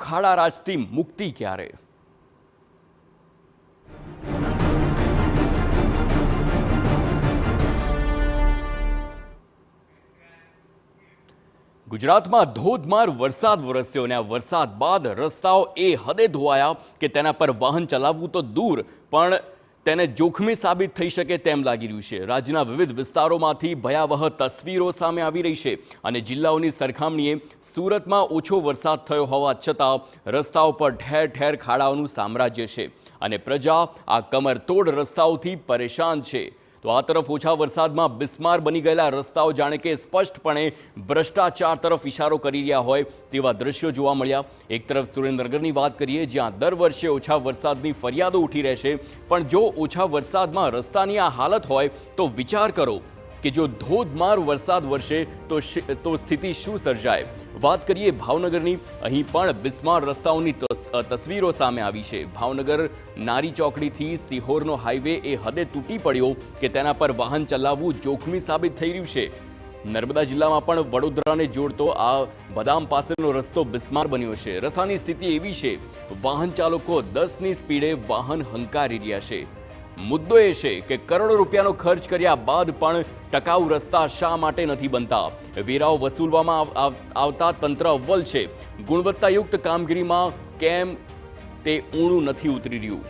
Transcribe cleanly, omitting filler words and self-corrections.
ખાડા રાજથી મુક્તિ ક્યારે? ગુજરાતમાં ધોધમાર વરસાદ વરસ્યો અને આ વરસાદ બાદ રસ્તાઓ એ હદે ધોવાયા કે તેના પર વાહન ચલાવવું તો દૂર પણ તેને જોખમી સાબિત થઈ શકે તેમ લાગી રહ્યું છે। રાજ્યના વિવિધ વિસ્તારોમાંથી ભયાવહ તસવીરો સામે આવી રહી છે અને જિલ્લાઓની સરખામણીએ સુરતમાં ઓછો વરસાદ થયો હોવા છતાં રસ્તાઓ પર ઠેર ઠેર ખાડાઓનું સામ્રાજ્ય છે અને પ્રજા આ કમરતોડ રસ્તાઓથી પરેશાન છે। તો આ તરફ ઓછા વરસાદમાં બિસ્માર બની ગયેલા રસ્તાઓ જાણે કે સ્પષ્ટપણે ભ્રષ્ટાચાર તરફ ઇશારો કરી રહ્યા હોય તેવા દ્રશ્યો જોવા મળ્યા। એક તરફ સુરેન્દ્રનગરની વાત કરીએ જ્યાં દર વર્ષે ઓછા વરસાદની ફરિયાદો ઉઠી રહેશે, પણ જો ઓછા વરસાદમાં રસ્તાની આ હાલત હોય તો વિચાર કરો કે જો ધોધમાર વરસાદ વરસે તો સ્થિતિ શું સર્જાય। વાત કરીએ ભાવનગરની, અહીં પણ બિસ્માર રસ્તાઓની તસવીરો સામે આવી છે। ભાવનગર નારી ચોકડીથી સિહોરનો હાઈવે એ હદે તૂટી પડ્યો કે તેના પર વાહન ચલાવવું જોખમી સાબિત થઈ રહ્યું છે। નર્મદા જિલ્લામાં પણ વડોદરાને જોડતો આ બદામ પાસેનો રસ્તો બિસ્માર બન્યો છે। રસ્તાની સ્થિતિ એવી છે, વાહન ચાલકો 10ની સ્પીડે વાહન હંકારી રહ્યા છે। મુદ્દો એ છે કે કરોડો રૂપિયાનો ખર્ચ કર્યા બાદ પણ ટકાઉ રસ્તા શા માટે નથી બનતા? વેરાઓ વસૂલવામાં આવતા તંત્ર અવ્વલ છે, ગુણવત્તાયુક્ત કામગીરીમાં કેમ તે ઊણું નથી ઉતરી રહ્યું?